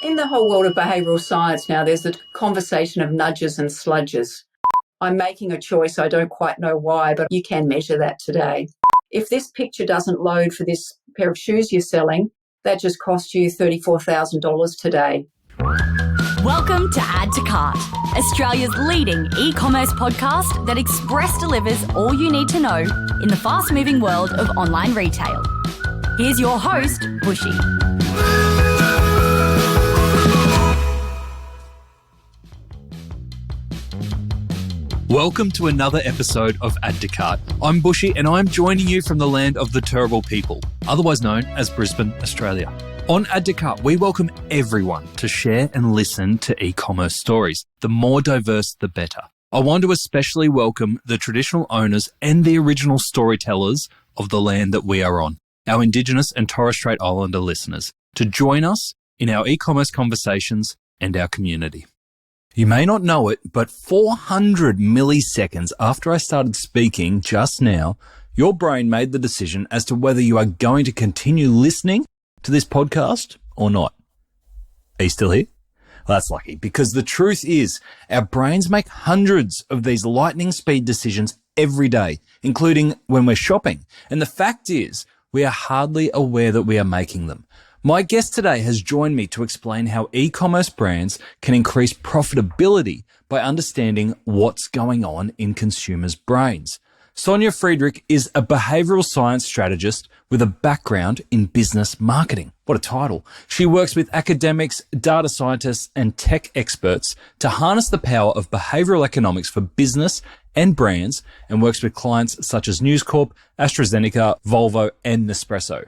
In the whole world of behavioural science now, there's the conversation of nudges and sludges. I'm making a choice. I don't quite know why, but you can measure that today. If this picture doesn't load for this pair of shoes you're selling, that just cost you $34,000 today. Welcome to Add to Cart, Australia's leading e-commerce podcast that express delivers all you need to know in the fast-moving world of online retail. Here's your host, Bushy. Welcome to another episode of Add to Cart. I'm Bushy and I'm joining you from the land of the Turrbal people, otherwise known as Brisbane, Australia. On Add to Cart, we welcome everyone to share and listen to e-commerce stories. The more diverse, the better. I want to especially welcome the traditional owners and the original storytellers of the land that we are on, our Indigenous and Torres Strait Islander listeners, to join us in our e-commerce conversations and our community. You may not know it, but 400 milliseconds after I started speaking just now, your brain made the decision as to whether you are going to continue listening to this podcast or not. Are you still here? Well, that's lucky, because the truth is our brains make hundreds of these lightning speed decisions every day, including when we're shopping. And the fact is, we are hardly aware that we are making them. My guest today has joined me to explain how e-commerce brands can increase profitability by understanding what's going on in consumers' brains. Sonia Friedrich is a behavioural science strategist with a background in business marketing. What a title. She works with academics, data scientists, and tech experts to harness the power of behavioural economics for business and brands, and works with clients such as News Corp, AstraZeneca, Volvo, and Nespresso.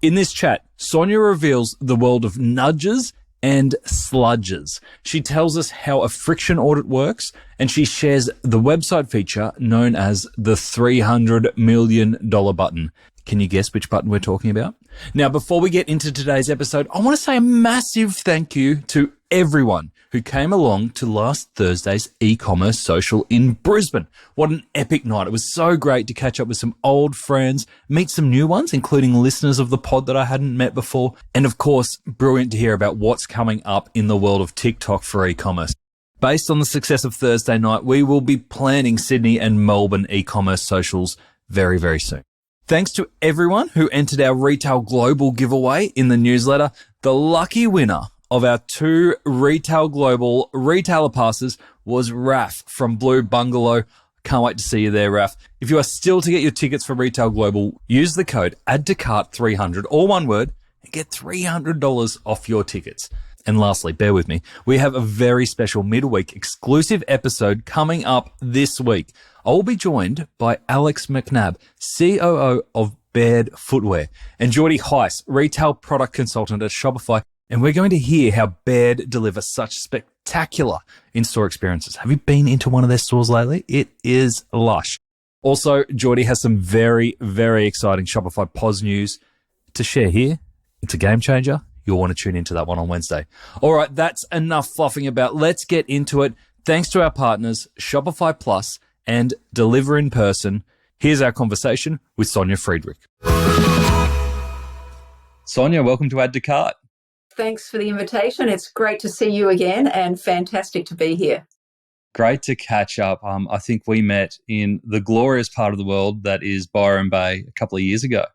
In this chat, Sonia reveals the world of nudges and sludges. She tells us how a friction audit works, and she shares the website feature known as the $300 million button. Can you guess which button we're talking about? Now, before we get into today's episode, I want to say a massive thank you to everyone who came along to last Thursday's e-commerce social in Brisbane. What an epic night. It was so great to catch up with some old friends, meet some new ones, including listeners of the pod that I hadn't met before, and of course, brilliant to hear about what's coming up in the world of TikTok for e-commerce. Based on the success of Thursday night, we will be planning Sydney and Melbourne e-commerce socials very, very soon. Thanks to everyone who entered our Retail Global giveaway in the newsletter. The lucky winner of our 2 Retail Global retailer passes was Raf from Blue Bungalow. Can't wait to see you there, Raf. If you are still to get your tickets for Retail Global, use the code ADDTOCART300, all one word, and get $300 off your tickets. And lastly, bear with me, we have a very special midweek exclusive episode coming up this week. I will be joined by Alex McNabb, COO of Baird Footwear, and Geordie Heiss, retail product consultant at Shopify. And we're going to hear how Baird deliver such spectacular in-store experiences. Have you been into one of their stores lately? It is lush. Also, Geordie has some very, very exciting Shopify POS news to share here. It's a game changer. You'll want to tune into that one on Wednesday. All right, that's enough fluffing about. Let's get into it. Thanks to our partners, Shopify Plus and Deliver In Person. Here's our conversation with Sonia Friedrich. Sonia, welcome to Add to Cart. Thanks for the invitation. It's great to see you again and fantastic to be here. Great to catch up. I think we met in the glorious part of the world that is Byron Bay a couple of years ago.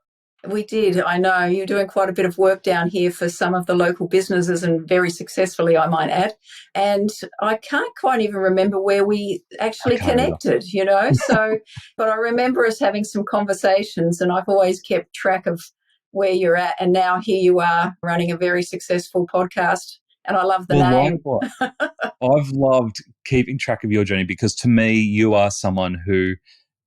We did. I know you're doing quite a bit of work down here for some of the local businesses, and very successfully, I might add. And I can't quite even remember where we actually connected, So, but I remember us having some conversations, and I've always kept track of where you're at. And now here you are running a very successful podcast. And I love the name. I've loved keeping track of your journey, because to me, you are someone who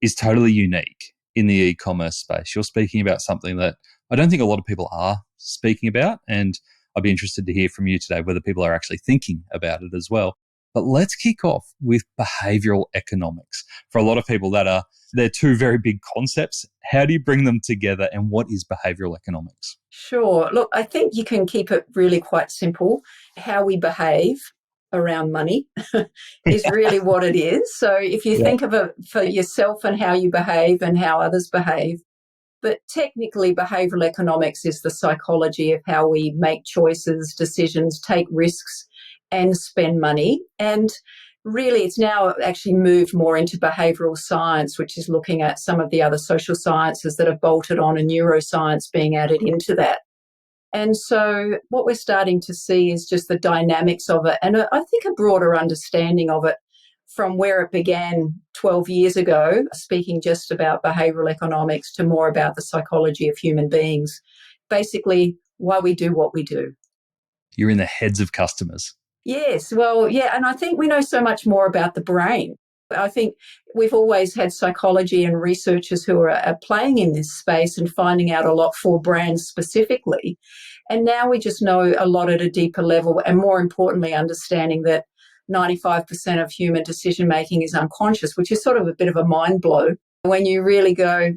is totally unique in the e-commerce space. You're speaking about something that I don't think a lot of people are speaking about. And I'd be interested to hear from you today whether people are actually thinking about it as well. But let's kick off with behavioural economics. For a lot of people, they're 2 very big concepts. How do you bring them together, and what is behavioural economics? Sure. Look, I think you can keep it really quite simple. How we behave around money is really what it is. So if you think of it for yourself and how you behave and how others behave, But technically, behavioural economics is the psychology of how we make choices, decisions, take risks, and spend money. And really, it's now actually moved more into behavioural science, which is looking at some of the other social sciences that have bolted on, and neuroscience being added into that. And so what we're starting to see is just the dynamics of it, and I think a broader understanding of it from where it began 12 years ago, speaking just about behavioural economics, to more about the psychology of human beings, basically why we do what we do. You're in the heads of customers. Yes, well, yeah, and I think we know so much more about the brain. I think we've always had psychology and researchers who are playing in this space and finding out a lot for brands specifically. And now we just know a lot at a deeper level, and more importantly, understanding that 95% of human decision making is unconscious, which is sort of a bit of a mind blow when you really go,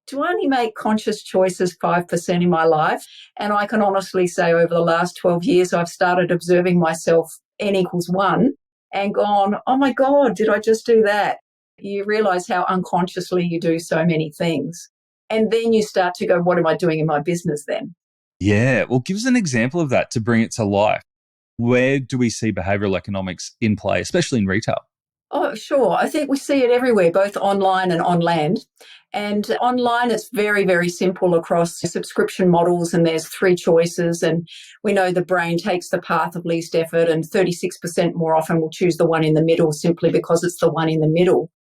do I only make conscious choices 5% in my life? And I can honestly say over the last 12 years, I've started observing myself N equals 1 and gone, oh my God, did I just do that? You realize how unconsciously you do so many things. And then you start to go, what am I doing in my business then? Yeah, well, give us an example of that to bring it to life. Where do we see behavioural economics in play, especially in retail? Oh, sure. I think we see it everywhere, both online and on land. And online, it's very, very simple across subscription models, and there's 3 choices. And we know the brain takes the path of least effort, and 36% more often will choose the one in the middle simply because it's the one in the middle.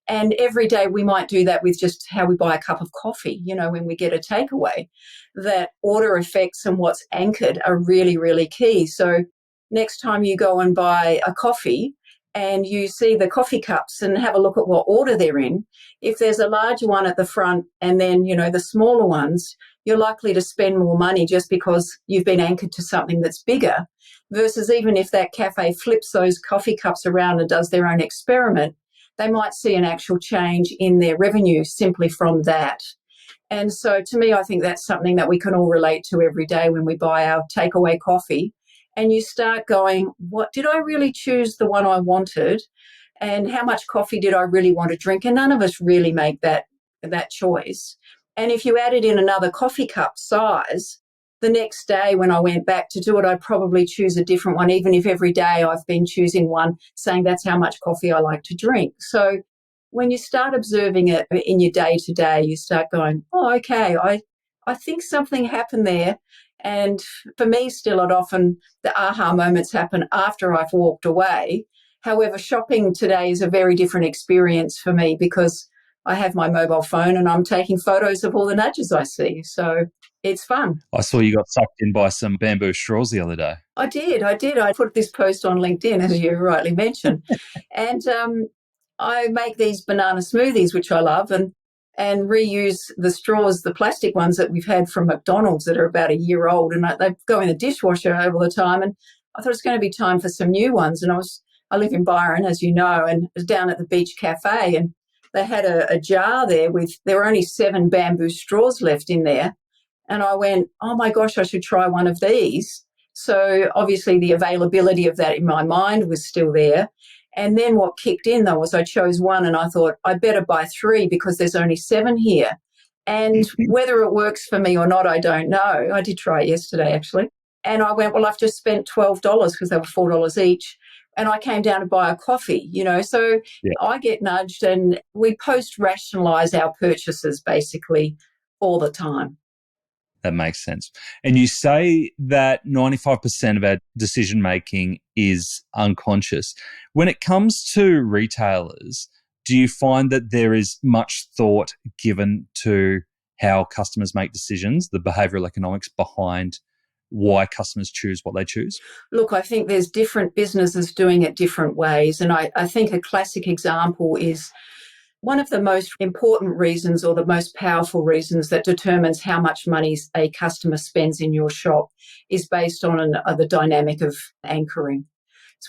And every day we might do that with just how we buy a cup of coffee, when we get a takeaway. That order effects and what's anchored are really, really key. So next time you go and buy a coffee and you see the coffee cups and have a look at what order they're in, if there's a larger one at the front and then, the smaller ones, you're likely to spend more money just because you've been anchored to something that's bigger, versus even if that cafe flips those coffee cups around and does their own experiment, they might see an actual change in their revenue simply from that. And so to me, I think that's something that we can all relate to every day when we buy our takeaway coffee. And you start going, what did I really choose the one I wanted? And how much coffee did I really want to drink? And none of us really make that choice. And if you added in another coffee cup size, the next day when I went back to do it, I'd probably choose a different one, even if every day I've been choosing one, saying that's how much coffee I like to drink. So when you start observing it in your day-to-day, you start going, oh, okay, I think something happened there. And for me, still, the aha moments happen after I've walked away. However, shopping today is a very different experience for me because I have my mobile phone and I'm taking photos of all the nudges I see. So it's fun. I saw you got sucked in by some bamboo straws the other day. I did. I put this post on LinkedIn, as you rightly mentioned. And I make these banana smoothies, which I love, and reuse the straws, the plastic ones that we've had from McDonald's that are about a year old, and they go in the dishwasher all the time. And I thought it's going to be time for some new ones. And I live in Byron, as you know, and I was down at the beach cafe, and they had a jar there there were only 7 bamboo straws left in there. And I went, oh my gosh, I should try one of these. So obviously the availability of that in my mind was still there. And then what kicked in, though, was I chose one and I thought, I better buy 3 because there's only 7 here. And whether it works for me or not, I don't know. I did try it yesterday, actually. And I went, well, I've just spent $12 because they were $4 each. And I came down to buy a coffee, So yeah. I get nudged, and we post-rationalize our purchases basically all the time. That makes sense. And you say that 95% of our decision-making is unconscious. When it comes to retailers, do you find that there is much thought given to how customers make decisions, the behavioural economics behind why customers choose what they choose? Look, I think there's different businesses doing it different ways. And I think a classic example is one of the most important reasons, or the most powerful reasons, that determines how much money a customer spends in your shop is based on the dynamic of anchoring,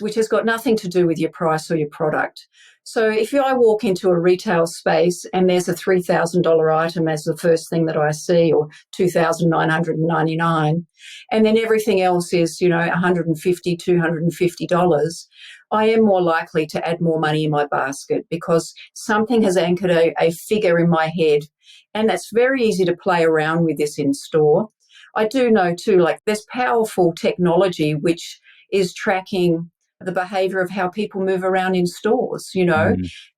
which has got nothing to do with your price or your product. So if I walk into a retail space and there's a $3,000 item as the first thing that I see, or $2,999, and then everything else is, $150, $250, I am more likely to add more money in my basket because something has anchored a figure in my head. And that's very easy to play around with this in store. I do know too, like there's powerful technology which is tracking the behavior of how people move around in stores,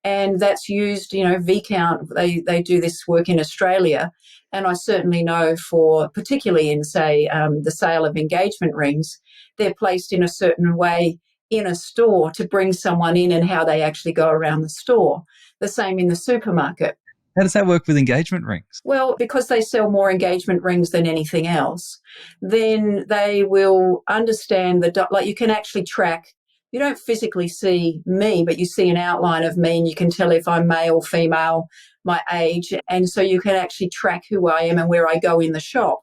and that's used, VCount, they do this work in Australia. And I certainly know for, particularly in, say, the sale of engagement rings, they're placed in a certain way in a store to bring someone in and how they actually go around the store. The same in the supermarket. How does that work with engagement rings? Well, because they sell more engagement rings than anything else, then they will understand like you can actually track. You don't physically see me, but you see an outline of me and you can tell if I'm male, female, my age. And so you can actually track who I am and where I go in the shop.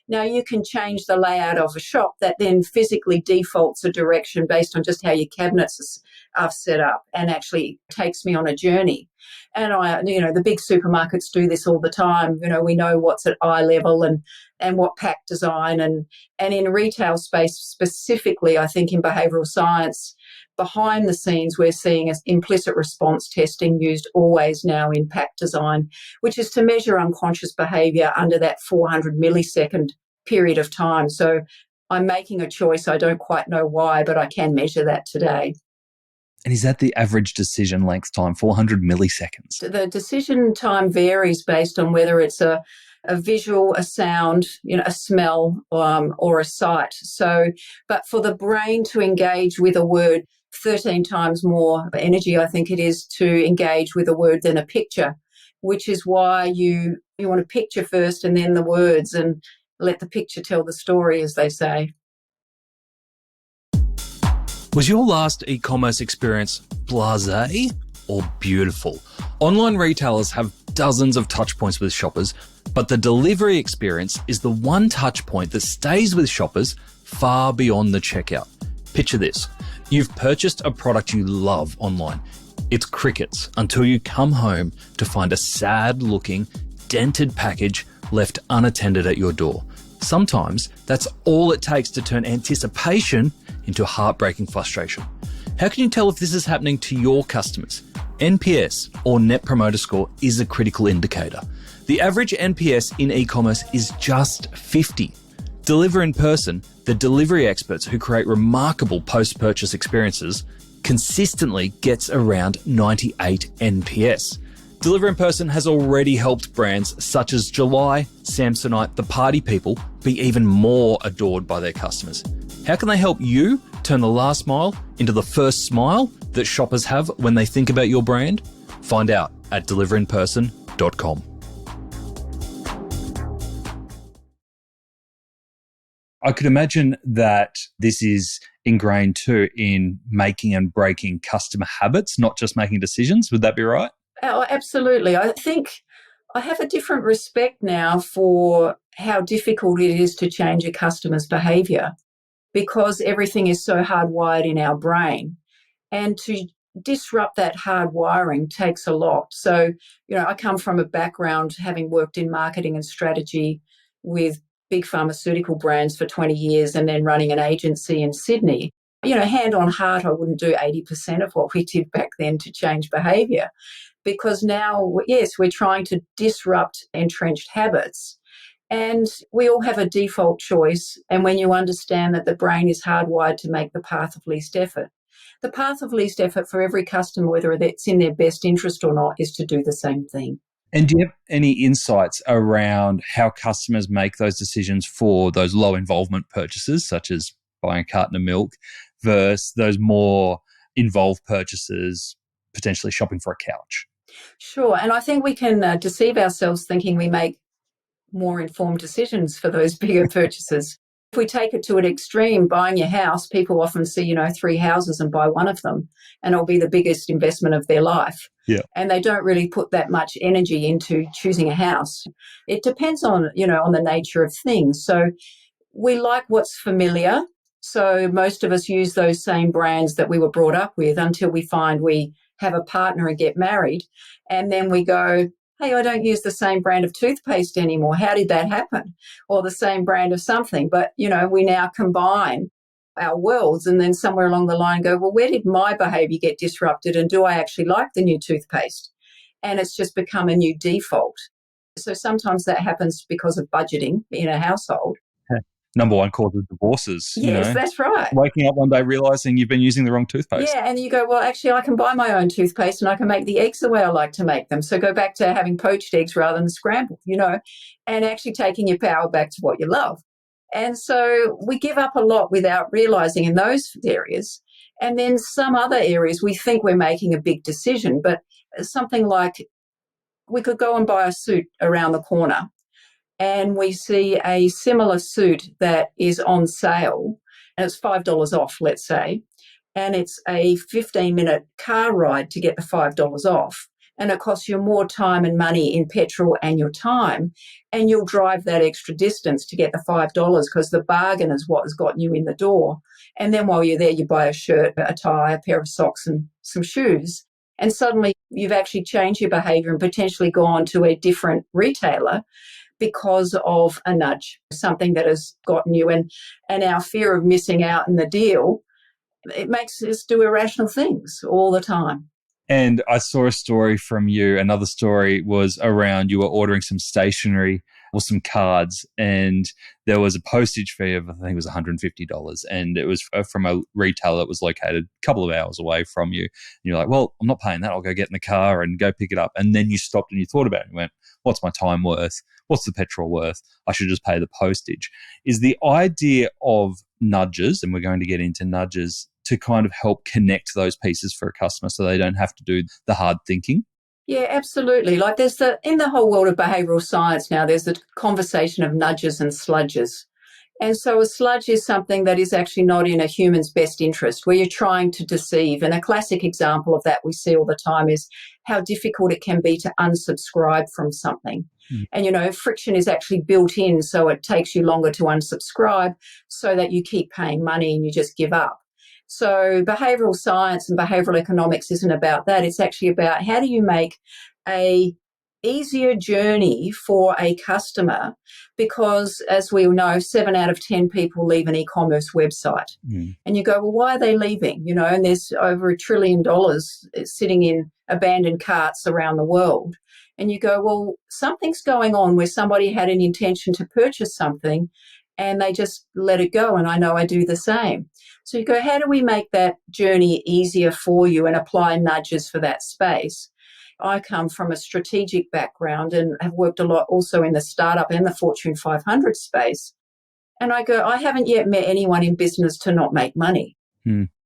Now, you can change the layout of a shop that then physically defaults a direction based on just how your cabinets are set up and actually takes me on a journey. And the big supermarkets do this all the time. We know what's at eye level and what pack design. And in retail space specifically, I think in behavioural science, behind the scenes, we're seeing implicit response testing used always now in pack design, which is to measure unconscious behaviour under that 400 millisecond period of time. So I'm making a choice. I don't quite know why, but I can measure that today. And is that the average decision length time, 400 milliseconds? The decision time varies based on whether it's a visual, a sound, a smell, or a sight. So, but for the brain to engage with a word, 13 times more energy, I think it is, to engage with a word than a picture, which is why you want to picture first and then the words and let the picture tell the story, as they say. Was your last e-commerce experience blasé or beautiful? Online retailers have dozens of touch points with shoppers, but the delivery experience is the one touch point that stays with shoppers far beyond the checkout. Picture this. You've purchased a product you love online. It's crickets until you come home to find a sad-looking, dented package left unattended at your door. Sometimes that's all it takes to turn anticipation into heartbreaking frustration. How can you tell if this is happening to your customers? NPS, or Net Promoter Score, is a critical indicator. The average NPS in e-commerce is just 50. Deliver in Person, the delivery experts who create remarkable post-purchase experiences, consistently gets around 98 NPS. Deliver in Person has already helped brands such as July, Samsonite, The Party People be even more adored by their customers. How can they help you turn the last mile into the first smile that shoppers have when they think about your brand? Find out at deliverinperson.com. I could imagine that this is ingrained too in making and breaking customer habits, not just making decisions. Would that be right? Oh, absolutely. I think I have a different respect now for how difficult it is to change a customer's behaviour because everything is so hardwired in our brain. And to disrupt that hardwiring takes a lot. So, I come from a background having worked in marketing and strategy with big pharmaceutical brands for 20 years and then running an agency in Sydney. Hand on heart, I wouldn't do 80% of what we did back then to change behaviour. Because now, yes, we're trying to disrupt entrenched habits. And we all have a default choice. And when you understand that the brain is hardwired to make the path of least effort, the path of least effort for every customer, whether it's in their best interest or not, is to do the same thing. And do you have any insights around how customers make those decisions for those low involvement purchases, such as buying a carton of milk, versus those more involved purchases, potentially shopping for a couch? Sure. And I think we can deceive ourselves thinking we make more informed decisions for those bigger purchases. If we take it to an extreme, buying your house, people often see, 3 houses and buy one of them, and it'll be the biggest investment of their life. Yeah. And they don't really put that much energy into choosing a house. It depends on the nature of things. So we like what's familiar. So most of us use those same brands that we were brought up with until we find we have a partner and get married. And then we go, hey, I don't use the same brand of toothpaste anymore. How did that happen? Or the same brand of something. But, we now combine our worlds and then somewhere along the line go, well, where did my behavior get disrupted? And do I actually like the new toothpaste? And it's just become a new default. So sometimes that happens because of budgeting in a household. Number one cause of divorces. Yes, that's right. Waking up one day realizing you've been using the wrong toothpaste. Yeah, and you go, well, actually, I can buy my own toothpaste and I can make the eggs the way I like to make them. So go back to having poached eggs rather than scrambled, and actually taking your power back to what you love. And so we give up a lot without realizing in those areas. And then some other areas we think we're making a big decision, but something like we could go and buy a suit around the corner and we see a similar suit that is on sale and it's $5 off, let's say, and it's a 15-minute car ride to get the $5 off. And it costs you more time and money in petrol and your time, and you'll drive that extra distance to get the $5 because the bargain is what has gotten you in the door. And then while you're there, you buy a shirt, a tie, a pair of socks and some shoes. And suddenly you've actually changed your behavior and potentially gone to a different retailer because of a nudge, something that has gotten you. And our fear of missing out in the deal, it makes us do irrational things all the time. And I saw a story from you. Another story was around you were ordering some stationery or some cards, and there was a postage fee of, I think it was $150. And it was from a retailer that was located a couple of hours away from you. And you're like, well, I'm not paying that. I'll go get in the car and go pick it up. And then you stopped and you thought about it. You went, what's my time worth? What's the petrol worth? I should just pay the postage. Is the idea of nudges, and we're going to get into nudges, to kind of help connect those pieces for a customer so they don't have to do the hard thinking? Yeah, absolutely. Like in the whole world of behavioural science now, there's the conversation of nudges and sludges. And so a sludge is something that is actually not in a human's best interest, where you're trying to deceive. And a classic example of that we see all the time is how difficult it can be to unsubscribe from something. And, friction is actually built in, so it takes you longer to unsubscribe so that you keep paying money and you just give up. So behavioural science and behavioural economics isn't about that. It's actually about how do you make a easier journey for a customer, because as we all know, 7 out of 10 people leave an e-commerce website. And you go, well, why are they leaving? And there's over $1 trillion sitting in abandoned carts around the world. And you go, well, something's going on where somebody had an intention to purchase something and they just let it go. And I know I do the same. So you go, how do we make that journey easier for you and apply nudges for that space? I come from a strategic background and have worked a lot also in the startup and the Fortune 500 space. And I go, I haven't yet met anyone in business to not make money.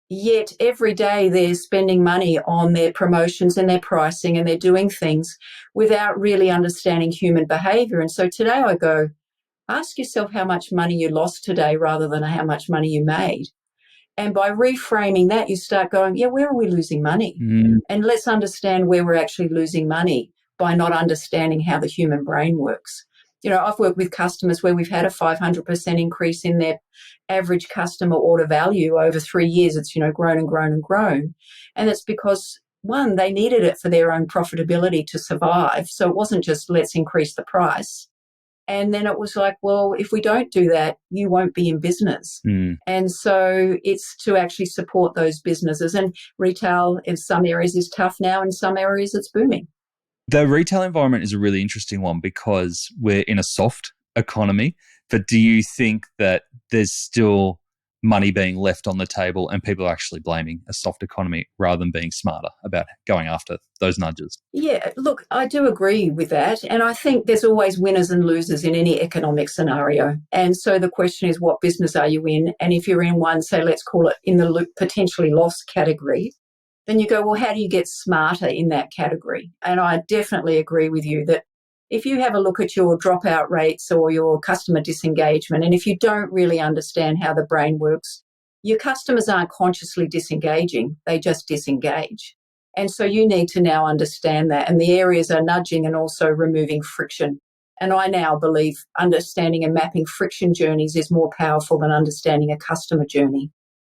Yet every day they're spending money on their promotions and their pricing, and they're doing things without really understanding human behavior. And so today I go, ask yourself how much money you lost today rather than how much money you made. And by reframing that, you start going, yeah, where are we losing money? And let's understand where we're actually losing money by not understanding how the human brain works. I've worked with customers where we've had a 500% increase in their average customer order value over 3 years. It's, grown and grown and grown. And it's because, one, they needed it for their own profitability to survive. So it wasn't just let's increase the price. And then it was like, well, if we don't do that, you won't be in business. And so it's to actually support those businesses. And retail in some areas is tough now, in some areas it's booming. The retail environment is a really interesting one because we're in a soft economy. But do you think that there's still money being left on the table and people are actually blaming a soft economy rather than being smarter about going after those nudges? Yeah, look, I do agree with that. And I think there's always winners and losers in any economic scenario. And so the question is, what business are you in? And if you're in one, say, let's call it in the potentially lost category, then you go, well, how do you get smarter in that category? And I definitely agree with you that if you have a look at your dropout rates or your customer disengagement, and if you don't really understand how the brain works, your customers aren't consciously disengaging, they just disengage. And so you need to now understand that. And the areas are nudging and also removing friction. And I now believe understanding and mapping friction journeys is more powerful than understanding a customer journey.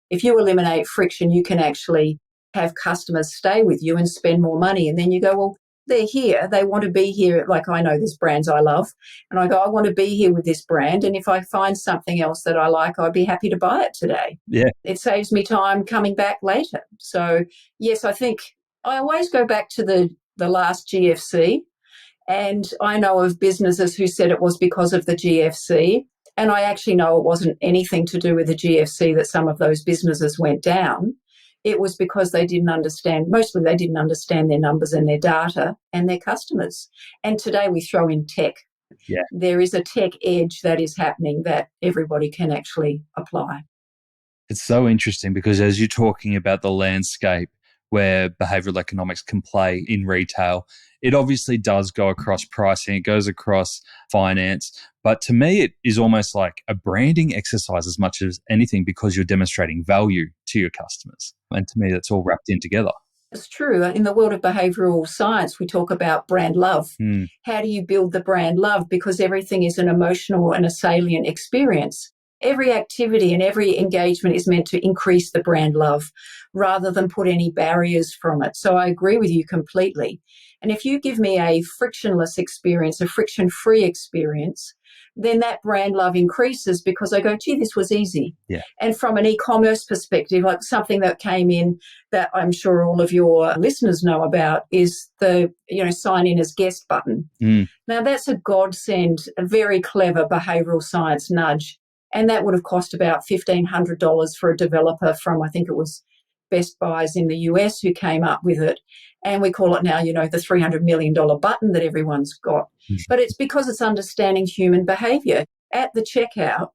If you eliminate friction, you can actually have customers stay with you and spend more money. And then you go, well, they're here. They want to be here. Like, I know there's brands I love. And I go, I want to be here with this brand. And if I find something else that I like, I'd be happy to buy it today. Yeah. It saves me time coming back later. So, yes, I think I always go back to the last GFC. And I know of businesses who said it was because of the GFC. And I actually know it wasn't anything to do with the GFC that some of those businesses went down. It was because they didn't understand, mostly they didn't understand their numbers and their data and their customers. And today we throw in tech. Yeah. There is a tech edge that is happening that everybody can actually apply. It's so interesting because as you're talking about the landscape where behavioral economics can play in retail, it obviously does go across pricing, it goes across finance. But to me, it is almost like a branding exercise as much as anything because you're demonstrating value to your customers. And to me, that's all wrapped in together. It's true. In the world of behavioural science, we talk about brand love. How do you build the brand love? Because everything is an emotional and a salient experience. Every activity and every engagement is meant to increase the brand love rather than put any barriers from it. So I agree with you completely. And if you give me a frictionless experience, a friction-free experience, then that brand love increases because I go, gee, this was easy. Yeah. And from an e-commerce perspective, like something that came in that I'm sure all of your listeners know about is the, sign in as guest button. Now that's a godsend, a very clever behavioural science nudge. And that would have cost about $1,500 for a developer from, I think it was Best Buys in the US who came up with it. And we call it now, the $300 million button that everyone's got. But it's because it's understanding human behaviour. At the checkout,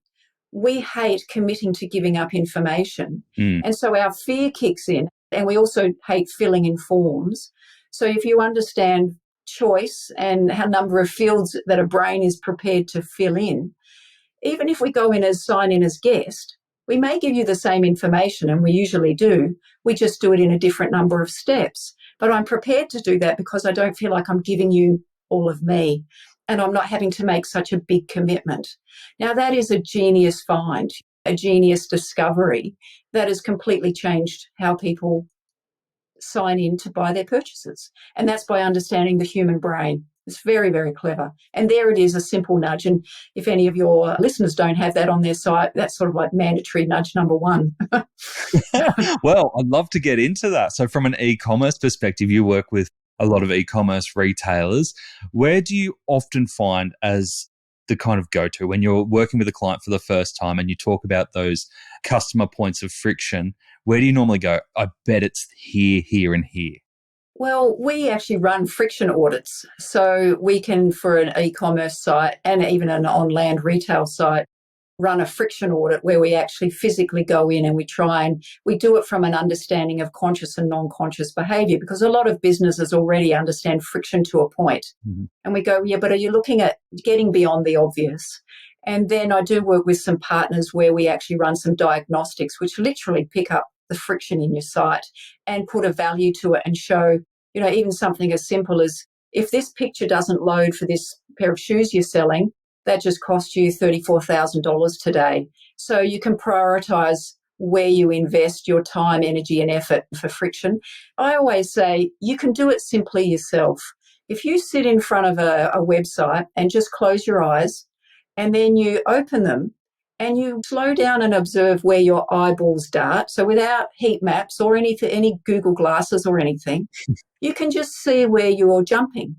we hate committing to giving up information. And so our fear kicks in. And we also hate filling in forms. So if you understand choice and how number of fields that a brain is prepared to fill in, even if we go in as sign in as guest, we may give you the same information, and we usually do. We just do it in a different number of steps. But I'm prepared to do that because I don't feel like I'm giving you all of me, and I'm not having to make such a big commitment. Now, that is a genius find, a genius discovery that has completely changed how people sign in to buy their purchases. And that's by understanding the human brain. It's very, very clever. And there it is, a simple nudge. And if any of your listeners don't have that on their site, that's sort of like mandatory nudge number one. Well, I'd love to get into that. So from an e-commerce perspective, you work with a lot of e-commerce retailers. Where do you often find as the kind of go-to when you're working with a client for the first time and you talk about those customer points of friction? Where do you normally go, I bet it's here, here, and here? Well, we actually run friction audits. So we can, for an e-commerce site and even an on-land retail site, run a friction audit where we actually physically go in and we do it from an understanding of conscious and non-conscious behaviour, because a lot of businesses already understand friction to a point. And we go, yeah, but are you looking at getting beyond the obvious? And then I do work with some partners where we actually run some diagnostics, which literally pick up the friction in your site and put a value to it and show, even something as simple as, if this picture doesn't load for this pair of shoes you're selling, that just cost you $34,000 today. So you can prioritise where you invest your time, energy and effort for friction. I always say you can do it simply yourself. If you sit in front of a website and just close your eyes and then you open them, and you slow down and observe where your eyeballs dart. So without heat maps or any Google glasses or anything, you can just see where you're jumping.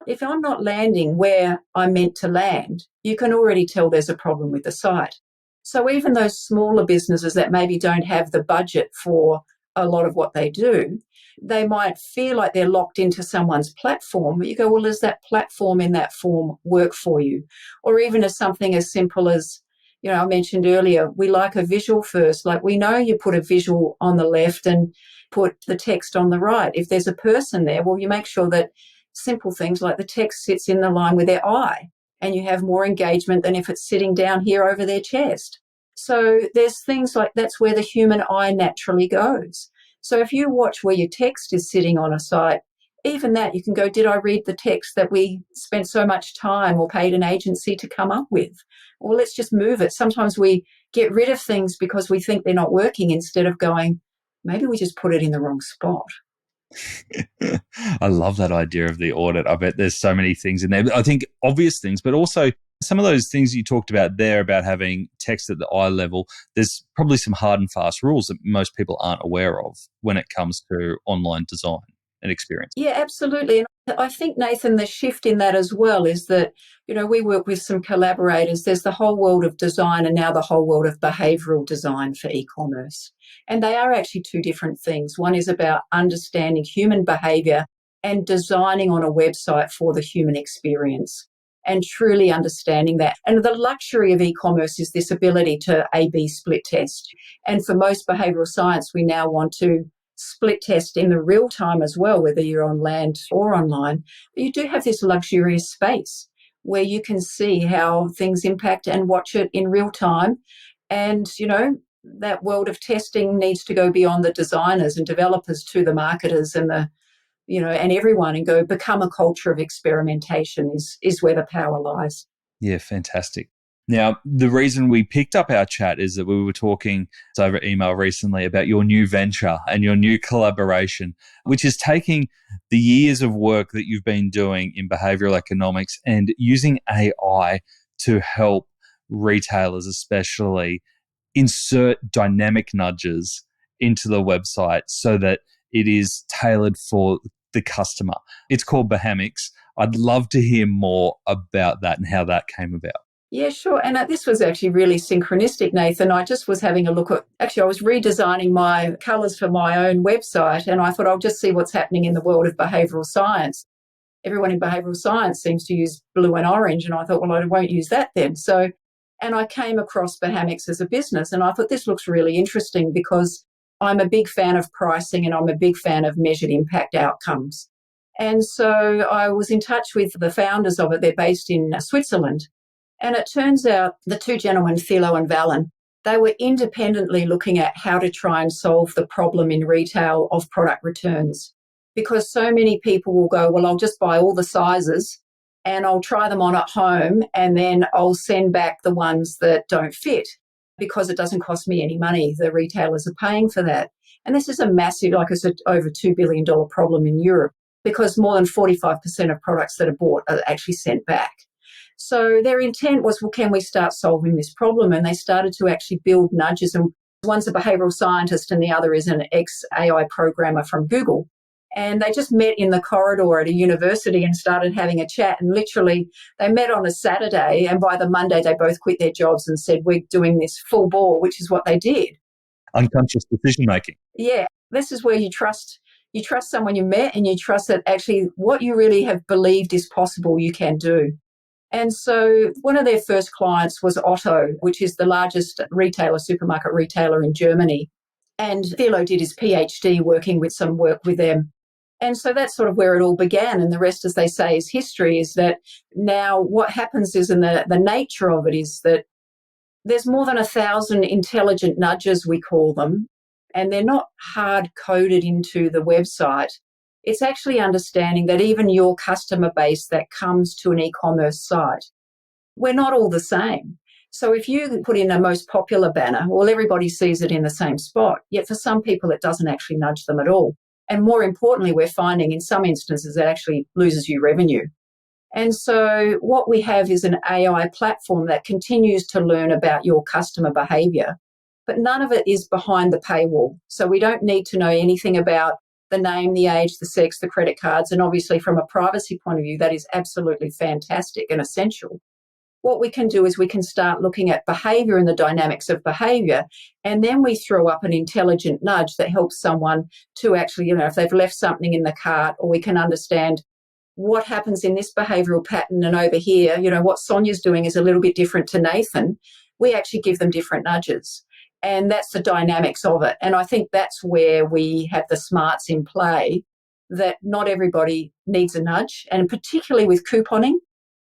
If I'm not landing where I'm meant to land, you can already tell there's a problem with the site. So even those smaller businesses that maybe don't have the budget for a lot of what they do, they might feel like they're locked into someone's platform. But you go, well, does that platform in that form work for you? Or even as something as simple as, I mentioned earlier, we like a visual first. Like, we know you put a visual on the left and put the text on the right. If there's a person there, well, you make sure that simple things like the text sits in the line with their eye, and you have more engagement than if it's sitting down here over their chest. So there's things like that's where the human eye naturally goes. So if you watch where your text is sitting on a site, even that, you can go, did I read the text that we spent so much time or paid an agency to come up with? Or let's just move it. Sometimes we get rid of things because we think they're not working instead of going, maybe we just put it in the wrong spot. I love that idea of the audit. I bet there's so many things in there. I think obvious things, but also some of those things you talked about there about having text at the eye level. There's probably some hard and fast rules that most people aren't aware of when it comes to online design and experience. Yeah, absolutely. And I think, Nathan, the shift in that as well is that, we work with some collaborators. There's the whole world of design and now the whole world of behavioural design for e-commerce. And they are actually two different things. One is about understanding human behaviour and designing on a website for the human experience and truly understanding that. And the luxury of e-commerce is this ability to A/B split test. And for most behavioural science, we now want to split test in the real time as well, whether you're on land or online. But you do have this luxurious space where you can see how things impact and watch it in real time. And, that world of testing needs to go beyond the designers and developers to the marketers and and everyone, and go become a culture of experimentation is where the power lies. Yeah, fantastic. Now, the reason we picked up our chat is that we were talking over email recently about your new venture and your new collaboration, which is taking the years of work that you've been doing in behavioral economics and using AI to help retailers especially insert dynamic nudges into the website so that it is tailored for the customer. It's called behamics. I'd love to hear more about that and how that came about. Yeah, sure. And this was actually really synchronistic, Nathan. I just was having a look at, I was redesigning my colours for my own website, and I thought I'll just see what's happening in the world of behavioural science. Everyone in behavioural science seems to use blue and orange, and I thought, well, I won't use that then. And I came across behamics as a business, and I thought this looks really interesting because I'm a big fan of pricing and I'm a big fan of measured impact outcomes. And so I was in touch with the founders of it. They're based in Switzerland. And it turns out the two gentlemen, Philo and Valen, they were independently looking at how to try and solve the problem in retail of product returns. Because so many people will go, well, I'll just buy all the sizes and I'll try them on at home and then I'll send back the ones that don't fit because it doesn't cost me any money. The retailers are paying for that. And this is a massive, like I said, over $2 billion problem in Europe because more than 45% of products that are bought are actually sent back. So their intent was, well, can we start solving this problem? And they started to actually build nudges. And one's a behavioural scientist and the other is an ex-AI programmer from Google. And they just met in the corridor at a university and started having a chat. And literally they met on a Saturday, and by the Monday they both quit their jobs and said, we're doing this full bore, which is what they did. Unconscious decision making. Yeah, this is where you trust someone you met, and you trust that actually what you really have believed is possible, you can do. And so one of their first clients was Otto, which is the largest supermarket retailer in Germany. And Philo did his PhD working with some work with them. And so that's sort of where it all began. And the rest, as they say, is history, is that now what happens is, and the nature of it is that there's more than 1,000 intelligent nudges, we call them, and they're not hard-coded into the website. It's actually understanding that even your customer base that comes to an e-commerce site, we're not all the same. So if you put in a most popular banner, well, everybody sees it in the same spot. Yet for some people, it doesn't actually nudge them at all. And more importantly, we're finding in some instances it actually loses you revenue. And so what we have is an AI platform that continues to learn about your customer behavior, but none of it is behind the paywall. So we don't need to know anything about the name, the age, the sex, the credit cards. And obviously from a privacy point of view, that is absolutely fantastic and essential. What we can do is we can start looking at behavior and the dynamics of behavior, and then we throw up an intelligent nudge that helps someone to actually, if they've left something in the cart, or we can understand what happens in this behavioral pattern, and over here, what Sonia's doing is a little bit different to Nathan. We actually give them different nudges, and that's the dynamics of it. And I think that's where we have the smarts in play, that not everybody needs a nudge, and particularly with couponing,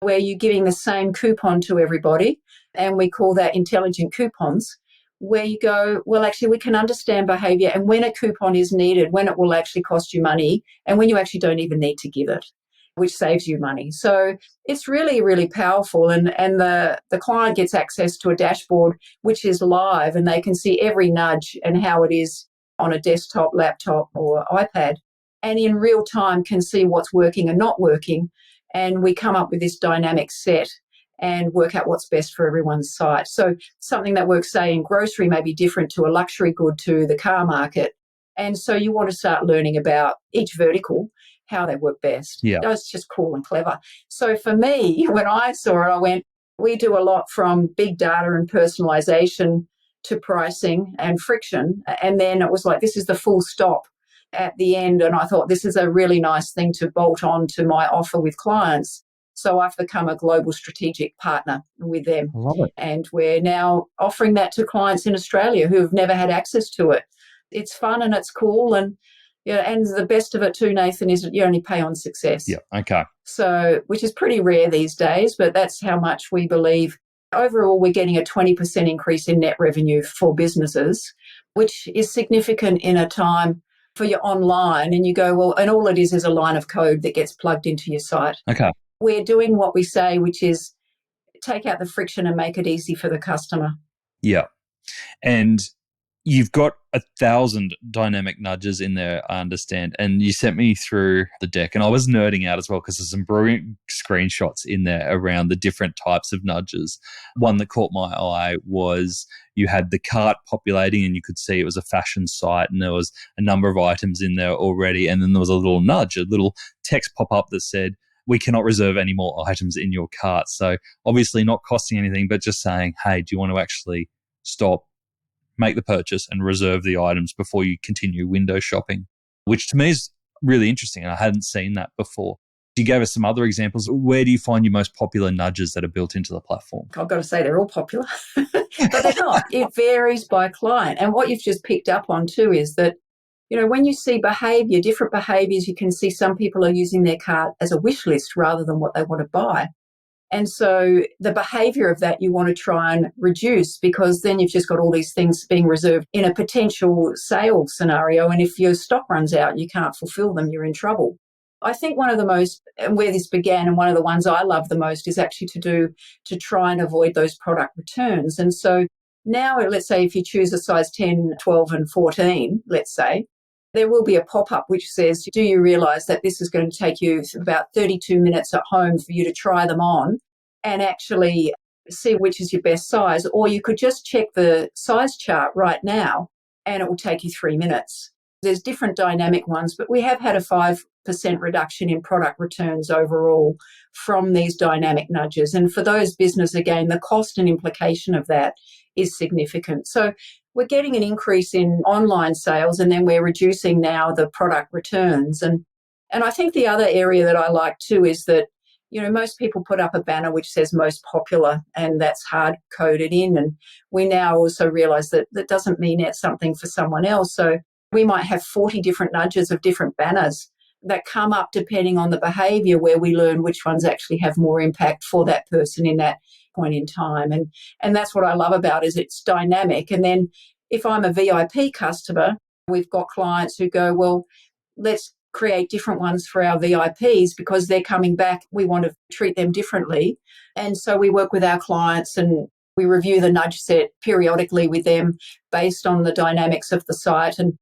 where you're giving the same coupon to everybody, and we call that intelligent coupons, where you go, well, actually, we can understand behavior and when a coupon is needed, when it will actually cost you money, and when you actually don't even need to give it, which saves you money. So it's really, really powerful. And the client gets access to a dashboard which is live, and they can see every nudge and how it is on a desktop, laptop, or iPad, and in real time can see what's working and not working. And we come up with this dynamic set and work out what's best for everyone's site. So something that works, say, in grocery may be different to a luxury good to the car market. And so you want to start learning about each vertical, how they work best. Yeah. That's just cool and clever. So for me, when I saw it, I went, we do a lot from big data and personalization to pricing and friction. And then it was like, this is the full stop at the end. And I thought this is a really nice thing to bolt on to my offer with clients. So I've become a global strategic partner with them. I love it. And we're now offering that to clients in Australia who have never had access to it. It's fun and it's cool. And and the best of it too, Nathan, is that you only pay on success. Yeah. Okay. So, which is pretty rare these days, but that's how much we believe. Overall, we're getting a 20% increase in net revenue for businesses, which is significant in a time for your online. And you go, well, and all it is a line of code that gets plugged into your site. Okay. We're doing what we say, which is take out the friction and make it easy for the customer. Yeah. And you've got 1,000 dynamic nudges in there, I understand. And you sent me through the deck, and I was nerding out as well because there's some brilliant screenshots in there around the different types of nudges. One that caught my eye was you had the cart populating and you could see it was a fashion site and there was a number of items in there already. And then there was a little nudge, a little text pop up that said, we cannot reserve any more items in your cart. So obviously not costing anything, but just saying, hey, do you want to actually stop, make the purchase and reserve the items before you continue window shopping, which to me is really interesting. And I hadn't seen that before. You gave us some other examples. Where do you find your most popular nudges that are built into the platform? I've got to say they're all popular, but they're not. It varies by client. And what you've just picked up on too is that, when you see behavior, different behaviors, you can see some people are using their cart as a wish list rather than what they want to buy. And so the behavior of that you want to try and reduce, because then you've just got all these things being reserved in a potential sale scenario. And if your stock runs out, you can't fulfill them, you're in trouble. I think one of the most, and where this began, and one of the ones I love the most is actually to try and avoid those product returns. And so now, let's say if you choose a size 10, 12 and 14, let's say, there will be a pop-up which says, do you realize that this is going to take you about 32 minutes at home for you to try them on and actually see which is your best size? Or you could just check the size chart right now and it will take you 3 minutes. There's different dynamic ones, but we have had a 5% reduction in product returns overall from these dynamic nudges. And for those business, again, the cost and implication of that is significant. So we're getting an increase in online sales, and then we're reducing now the product returns. And I think the other area that I like too is that, most people put up a banner which says most popular, and that's hard coded in. And we now also realize that that doesn't mean it's something for someone else. So we might have 40 different nudges of different banners that come up depending on the behavior, where we learn which ones actually have more impact for that person in that point in time. And that's what I love about it, is it's dynamic. And then if I'm a VIP customer, we've got clients who go, well, let's create different ones for our VIPs because they're coming back. We want to treat them differently. And so we work with our clients and we review the nudge set periodically with them based on the dynamics of the site. And,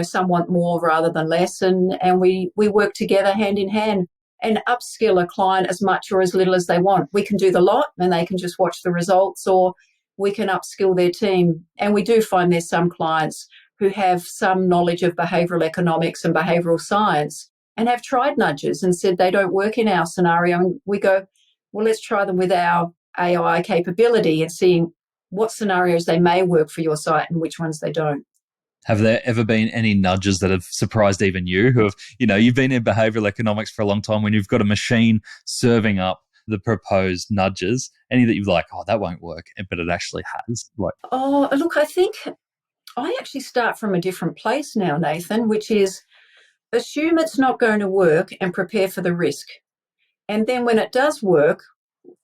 some want more rather than less. And we work together hand in hand and upskill a client as much or as little as they want. We can do the lot and they can just watch the results, or we can upskill their team. And we do find there's some clients who have some knowledge of behavioural economics and behavioural science and have tried nudges and said they don't work in our scenario. And we go, well, let's try them with our AI capability and seeing what scenarios they may work for your site and which ones they don't. Have there ever been any nudges that have surprised even you, who have, you've been in behavioural economics for a long time, when you've got a machine serving up the proposed nudges, any that you're like, oh, that won't work, but it actually has? Oh, look, I think I actually start from a different place now, Nathan, which is assume it's not going to work and prepare for the risk. And then when it does work,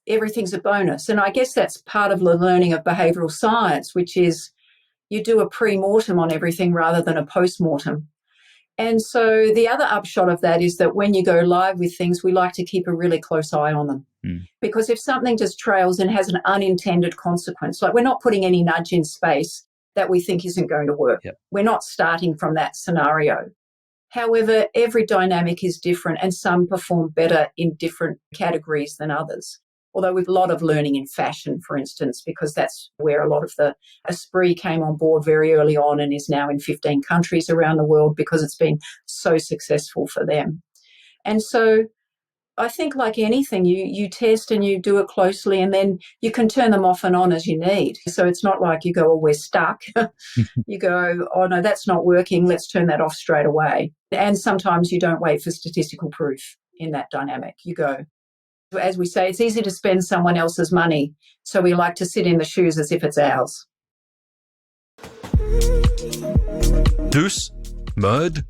everything's a bonus. And I guess that's part of the learning of behavioural science, which is you do a pre-mortem on everything rather than a post-mortem. And so the other upshot of that is that when you go live with things, we like to keep a really close eye on them. Because if something just trails and has an unintended consequence, like we're not putting any nudge in space that we think isn't going to work. Yep. We're not starting from that scenario. However, every dynamic is different and some perform better in different categories than others. Although we've a lot of learning in fashion, for instance, because that's where a lot of the Esprit came on board very early on and is now in 15 countries around the world because it's been so successful for them. And so I think like anything, you test and you do it closely and then you can turn them off and on as you need. So it's not like you go, oh, we're stuck. You go, oh, no, that's not working. Let's turn that off straight away. And sometimes you don't wait for statistical proof in that dynamic. You go, as we say, it's easy to spend someone else's money. So we like to sit in the shoes as if it's ours. Deuce, merd,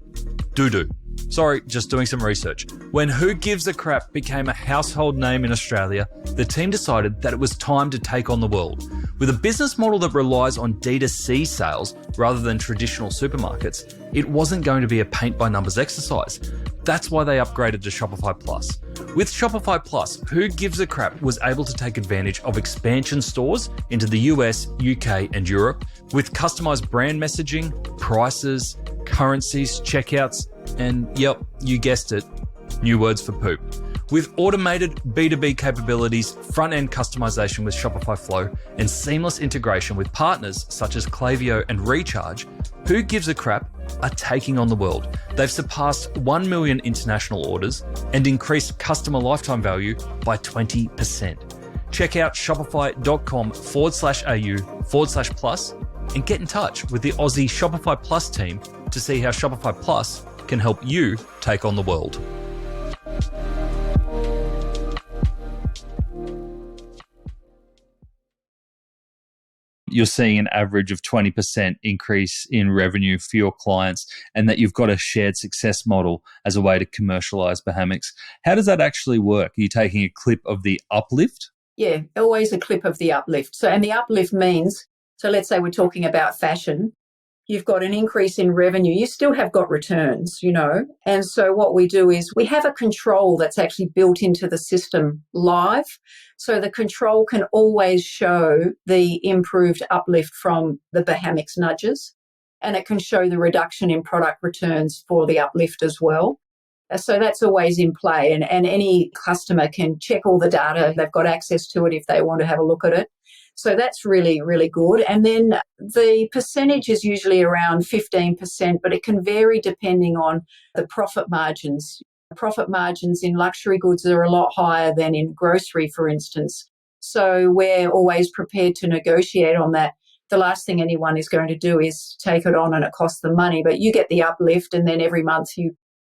doo-doo. Sorry, just doing some research. When Who Gives a Crap became a household name in Australia, the team decided that it was time to take on the world. With a business model that relies on D2C sales rather than traditional supermarkets, it wasn't going to be a paint-by-numbers exercise. That's why they upgraded to Shopify Plus. With Shopify Plus, Who Gives a Crap was able to take advantage of expansion stores into the US, UK, and Europe with customized brand messaging, prices, currencies, checkouts, and yep, you guessed it, new words for poop. With automated B2B capabilities, front-end customization with Shopify Flow, and seamless integration with partners such as Klaviyo and Recharge, Who Gives a Crap are taking on the world. They've surpassed 1 million international orders and increased customer lifetime value by 20%. Check out shopify.com/au/plus and get in touch with the Aussie Shopify Plus team to see how Shopify Plus can help you take on the world. You're seeing an average of 20% increase in revenue for your clients and that you've got a shared success model as a way to commercialize behamics. How does that actually work? Are you taking a clip of the uplift? Yeah, always a clip of the uplift. So, and the uplift means, so let's say we're talking about fashion. You've got an increase in revenue. You still have got returns, And so what we do is we have a control that's actually built into the system live. So the control can always show the improved uplift from the behamics nudges, and it can show the reduction in product returns for the uplift as well. So that's always in play, and any customer can check all the data. They've got access to it if they want to have a look at it. So that's really, really good. And then the percentage is usually around 15%, but it can vary depending on the profit margins. Profit margins in luxury goods are a lot higher than in grocery, for instance. So we're always prepared to negotiate on that. The last thing anyone is going to do is take it on and it costs them money, but you get the uplift, and then every month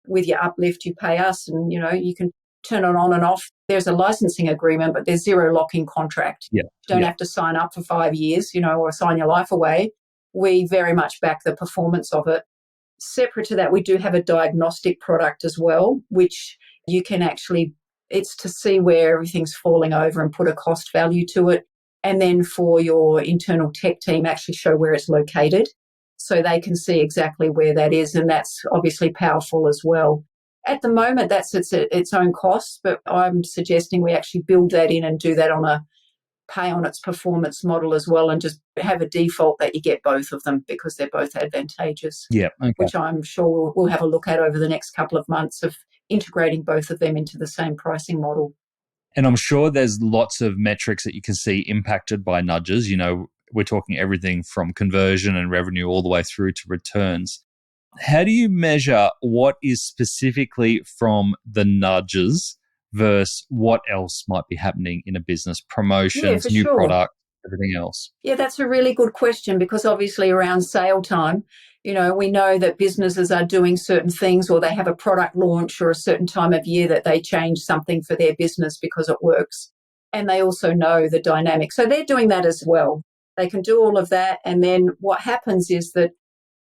with your uplift, you pay us, and you can turn it on and off. There's a licensing agreement, but there's zero lock-in contract. Yeah. You don't have to sign up for 5 years, or sign your life away. We very much back the performance of it. Separate to that, we do have a diagnostic product as well, which you can actually, it's to see where everything's falling over and put a cost value to it. And then for your internal tech team, actually show where it's located so they can see exactly where that is. And that's obviously powerful as well. At the moment, that's its own cost, but I'm suggesting we actually build that in and do that on a pay on its performance model as well, and just have a default that you get both of them because they're both advantageous. Yeah, okay. Which I'm sure we'll have a look at over the next couple of months of integrating both of them into the same pricing model. And I'm sure there's lots of metrics that you can see impacted by nudges. We're talking everything from conversion and revenue all the way through to returns. How do you measure what is specifically from the nudges versus what else might be happening in a business? Promotions, new product, everything else. Yeah, that's a really good question, because obviously around sale time, we know that businesses are doing certain things, or they have a product launch or a certain time of year that they change something for their business because it works. And they also know the dynamic. So they're doing that as well. They can do all of that. And then what happens is that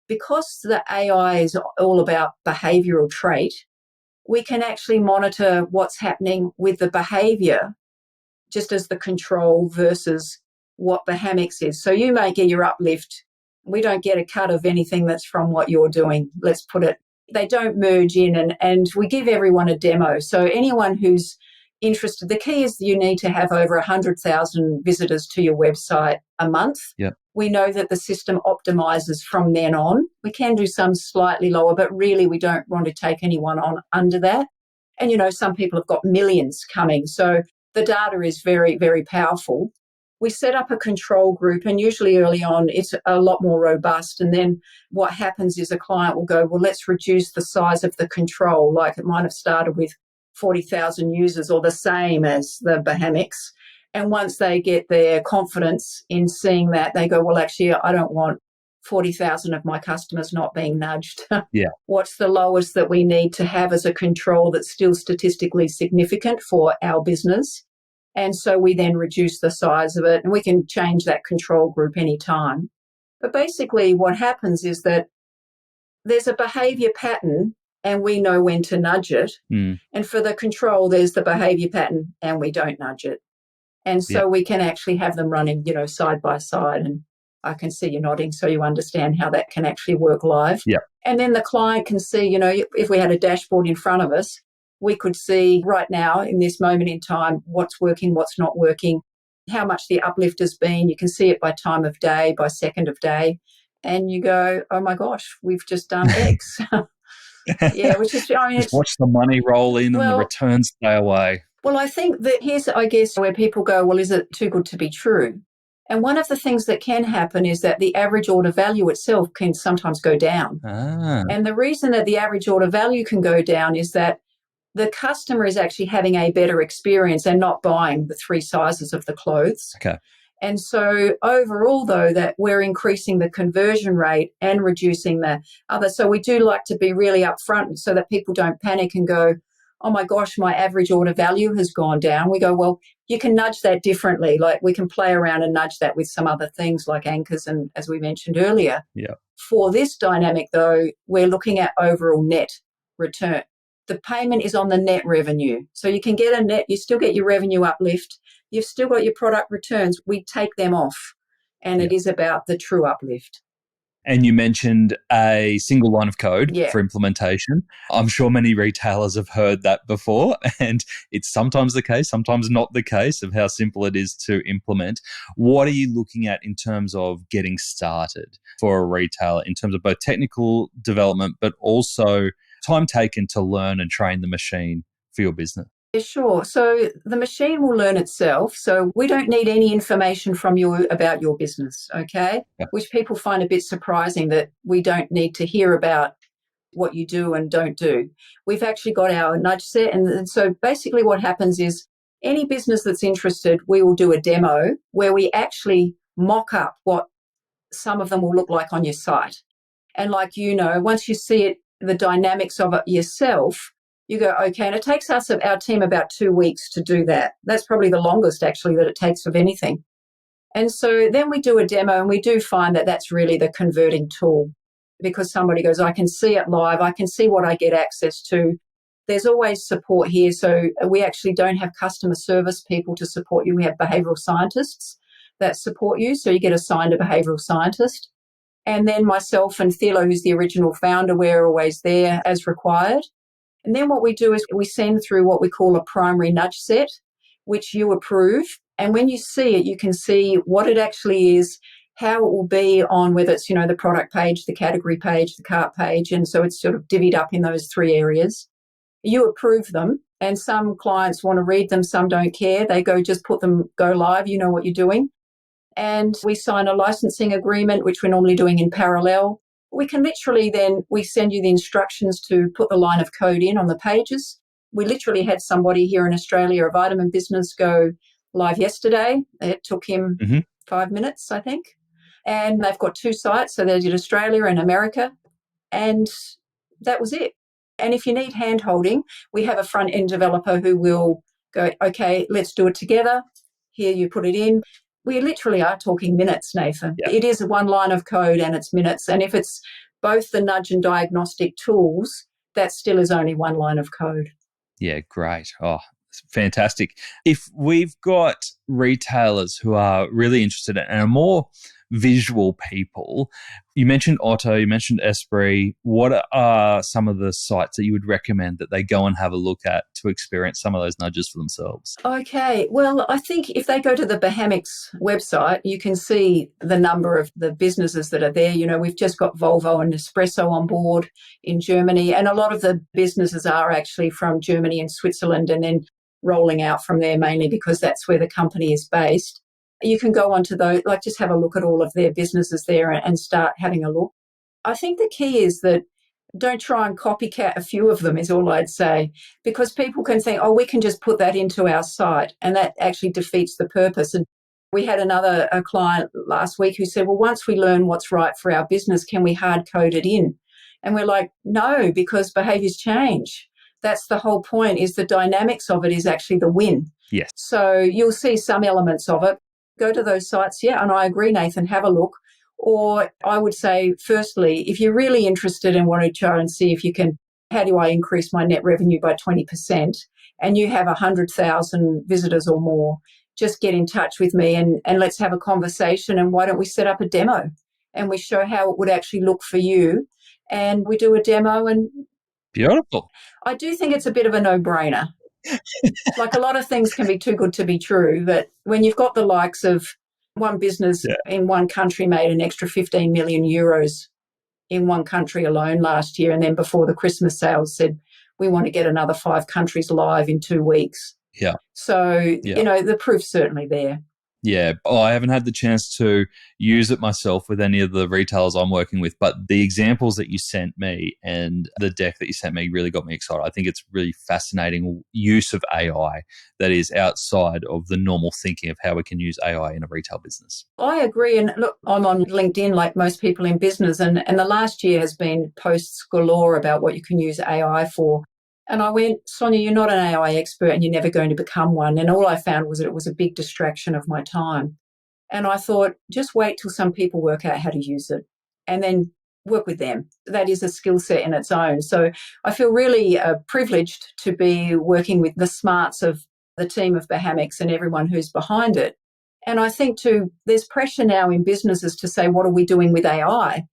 because the AI is all about behavioural trait, we can actually monitor what's happening with the behaviour just as the control versus what behamics is. So you may get your uplift. We don't get a cut of anything that's from what you're doing. Let's put it, they don't merge in, and we give everyone a demo. So anyone who's interested, the key is you need to have over 100,000 visitors to your website a month. Yep. We know that the system optimizes from then on. We can do some slightly lower, but really we don't want to take anyone on under that. And, some people have got millions coming. So the data is very, very powerful. We set up a control group, and usually early on it's a lot more robust. And then what happens is a client will go, well, let's reduce the size of the control. Like it might have started with 40,000 users or the same as the behamics. And once they get their confidence in seeing that, they go, well, actually, I don't want 40,000 of my customers not being nudged. Yeah. What's the lowest that we need to have as a control that's still statistically significant for our business? And so we then reduce the size of it, and we can change that control group anytime. But basically what happens is that there's a behavior pattern and we know when to nudge it. Mm. And for the control, there's the behavior pattern and we don't nudge it. And so we can actually have them running, side by side. And I can see you nodding, so you understand how that can actually work live. Yeah. And then the client can see, if we had a dashboard in front of us, we could see right now in this moment in time what's working, what's not working, how much the uplift has been. You can see it by time of day, by second of day. And you go, oh my gosh, we've just done X. Yeah, which is, just watch the money roll in and the returns stay away. Well, I think that here's, where people go, well, is it too good to be true? And one of the things that can happen is that the average order value itself can sometimes go down. Ah. And the reason that the average order value can go down is that the customer is actually having a better experience and not buying the 3 sizes of the clothes. Okay. And so overall, though, that we're increasing the conversion rate and reducing the other. So we do like to be really upfront so that people don't panic and go, oh my gosh, my average order value has gone down. We go, well, you can nudge that differently. Like we can play around and nudge that with some other things like anchors and as we mentioned earlier. Yeah. For this dynamic, though, we're looking at overall net return. The payment is on the net revenue. So you can get a net, you still get your revenue uplift. You've still got your product returns. We take them off, and it is about the true uplift. And you mentioned a single line of code Yeah. for implementation. I'm sure many retailers have heard that before, and it's sometimes the case, sometimes not the case of how simple it is to implement. What are you looking at in terms of getting started for a retailer in terms of both technical development, but also time taken to learn and train the machine for your business? Sure. So the machine will learn itself. So we don't need any information from you about your business, okay? Yeah. Which people find a bit surprising that we don't need to hear about what you do and don't do. We've actually got our nudge set. And so basically what happens is any business that's interested, we will do a demo where we actually mock up what some of them will look like on your site. And once you see it, the dynamics of it yourself, you go, okay, and it takes our team about 2 weeks to do that. That's probably the longest actually that it takes of anything. And so then we do a demo and we do find that that's really the converting tool because somebody goes, I can see it live. I can see what I get access to. There's always support here. So we actually don't have customer service people to support you. We have behavioural scientists that support you. So you get assigned a behavioural scientist. And then myself and Thilo, who's the original founder, we're always there as required. And then what we do is we send through what we call a primary nudge set, which you approve. And when you see it, you can see what it actually is, how it will be on whether it's, the product page, the category page, the cart page. And so it's sort of divvied up in those 3 areas. You approve them. And some clients want to read them, some don't care. They go, just put them, go live, you know what you're doing. And we sign a licensing agreement, which we're normally doing in parallel. We can literally we send you the instructions to put the line of code in on the pages. We literally had somebody here in Australia, a vitamin business, go live yesterday. It took him 5 minutes, I think. And they've got 2 sites. So they did Australia and America. And that was it. And if you need hand-holding, we have a front-end developer who will go, okay, let's do it together. Here, you put it in. We literally are talking minutes, Nathan. Yeah. It is 1 line of code and it's minutes. And if it's both the nudge and diagnostic tools, that still is only 1 line of code. Yeah, great. Oh, fantastic. If we've got retailers who are really interested and are more visual people, you mentioned Otto, you mentioned Esprit. What are some of the sites that you would recommend that they go and have a look at to experience some of those nudges for themselves? Okay. Well, I think if they go to the behamics website, you can see the number of the businesses that are there. You know, we've just got Volvo and Nespresso on board in Germany, and a lot of the businesses are actually from Germany and Switzerland and then rolling out from there, mainly because that's where the company is based. You can go onto those, like just have a look at all of their businesses there and start having a look. I think the key is that don't try and copycat a few of them is all I'd say, because people can think, oh, we can just put that into our site, and that actually defeats the purpose. And we had a client last week who said, well, once we learn what's right for our business, can we hard code it in? And we're like, no, because behaviors change. That's the whole point, is the dynamics of it is actually the win. Yes. So you'll see some elements of it. Go to those sites. Yeah, and I agree, Nathan, have a look. Or I would say, firstly, if you're really interested and want to try and see if you can, how do I increase my net revenue by 20%? And you have 100,000 visitors or more, just get in touch with me and let's have a conversation. And why don't we set up a demo and we show how it would actually look for you? And we do a demo. And beautiful. I do think it's a bit of a no-brainer. Like a lot of things can be too good to be true, but when you've got the likes of one business in one country made an extra 15 million euros in one country alone last year, and then before the Christmas sales said, we want to get another 5 countries live in 2 weeks. Yeah. So, you know, the proof's certainly there. Yeah. I haven't had the chance to use it myself with any of the retailers I'm working with, but the examples that you sent me and the deck that you sent me really got me excited. I think it's really fascinating use of AI that is outside of the normal thinking of how we can use AI in a retail business. I agree. And look, I'm on LinkedIn like most people in business, and the last year has been posts galore about what you can use AI for. And I went, Sonia, you're not an AI expert and you're never going to become one. And all I found was that it was a big distraction of my time. And I thought, just wait till some people work out how to use it and then work with them. That is a skill set in its own. So I feel really privileged to be working with the smarts of the team of behamics and everyone who's behind it. And I think too, there's pressure now in businesses to say, what are we doing with AI?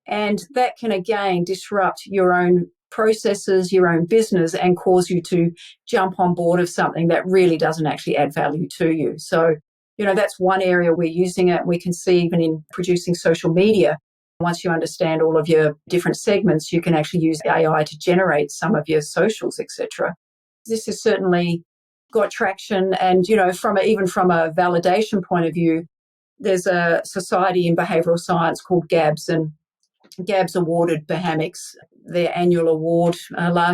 And that can again disrupt your own processes, your own business, and cause you to jump on board of something that really doesn't actually add value to you. So, you know, that's one area we're using it. We can see even in producing social media, once you understand all of your different segments, you can actually use AI to generate some of your socials, etc. This has certainly got traction. And, you know, even from a validation point of view, there's a society in behavioural science called GABS, and GABS awarded behamics their annual award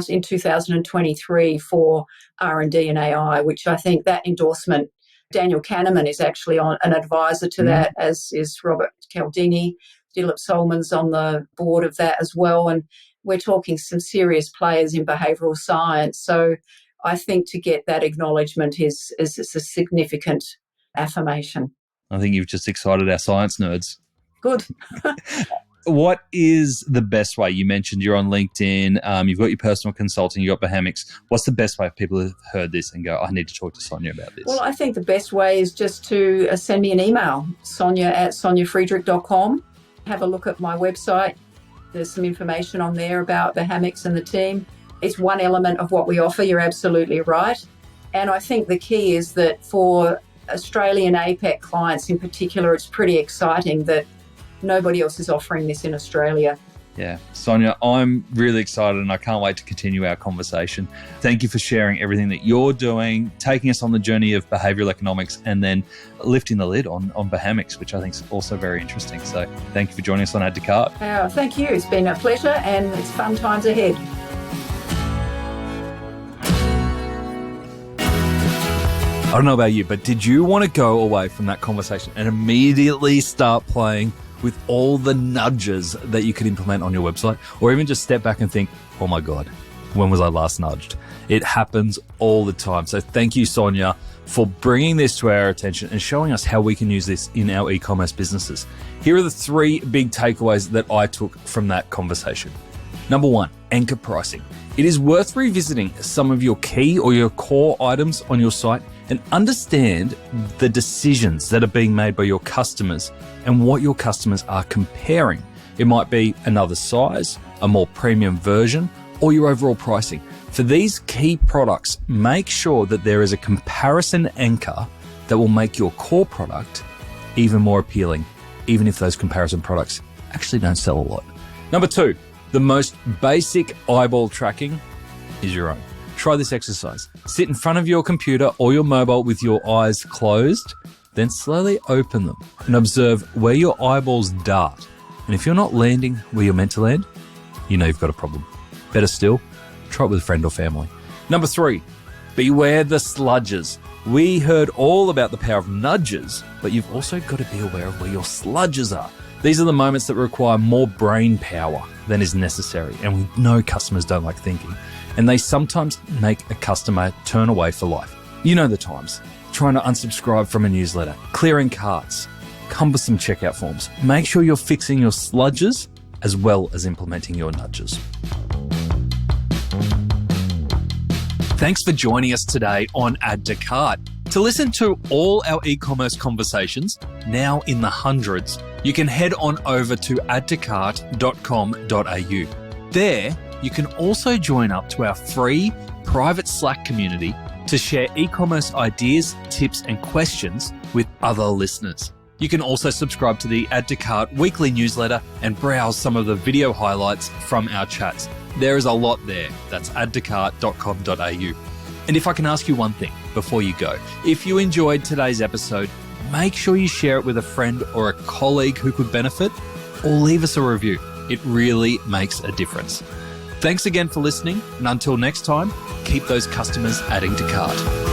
in 2023 for R&D and AI, which I think that endorsement, Daniel Kahneman is actually an advisor to that, as is Robert Cialdini. Dilip Solman's on the board of that as well. And we're talking some serious players in behavioural science. So I think to get that acknowledgement is a significant affirmation. I think you've just excited our science nerds. Good. What is the best way? You mentioned you're on LinkedIn, you've got your personal consulting, you've got behamics. What's the best way if people have heard this and go, I need to talk to Sonia about this? Well, I think the best way is just to send me an email, sonia@soniafriedrich.com. Have a look at my website. There's some information on there about behamics and the team. It's one element of what we offer. You're absolutely right. And I think the key is that for Australian APAC clients in particular, it's pretty exciting that nobody else is offering this in Australia. Yeah. Sonia, I'm really excited and I can't wait to continue our conversation. Thank you for sharing everything that you're doing, taking us on the journey of behavioural economics and then lifting the lid on behamics, which I think is also very interesting. So thank you for joining us on Add to Cart. Thank you. It's been a pleasure and it's fun times ahead. I don't know about you, but did you want to go away from that conversation and immediately start playing with all the nudges that you could implement on your website, or even just step back and think, oh my God, when was I last nudged? It happens all the time. So thank you, Sonia, for bringing this to our attention and showing us how we can use this in our e-commerce businesses. Here are the 3 big takeaways that I took from that conversation. Number 1, anchor pricing. It is worth revisiting some of your key or your core items on your site and understand the decisions that are being made by your customers and what your customers are comparing. It might be another size, a more premium version, or your overall pricing. For these key products, make sure that there is a comparison anchor that will make your core product even more appealing, even if those comparison products actually don't sell a lot. Number 2, the most basic eyeball tracking is your own. Try this exercise. Sit in front of your computer or your mobile with your eyes closed, then slowly open them and observe where your eyeballs dart. And if you're not landing where you're meant to land, you know you've got a problem. Better still, try it with a friend or family. Number 3, beware the sludges. We heard all about the power of nudges, but you've also got to be aware of where your sludges are. These are the moments that require more brain power than is necessary, and we know customers don't like thinking, and they sometimes make a customer turn away for life. You know the times. Trying to unsubscribe from a newsletter, clearing carts, cumbersome checkout forms. Make sure you're fixing your sludges as well as implementing your nudges. Thanks for joining us today on Add to Cart. To listen to all our e-commerce conversations, now in the hundreds, you can head on over to addtocart.com.au. There, you can also join up to our free private Slack community to share e-commerce ideas, tips, and questions with other listeners. You can also subscribe to the Add to Cart weekly newsletter and browse some of the video highlights from our chats. There is a lot there. That's addtocart.com.au. And if I can ask you one thing before you go, if you enjoyed today's episode, make sure you share it with a friend or a colleague who could benefit, or leave us a review. It really makes a difference. Thanks again for listening, and until next time, keep those customers adding to cart.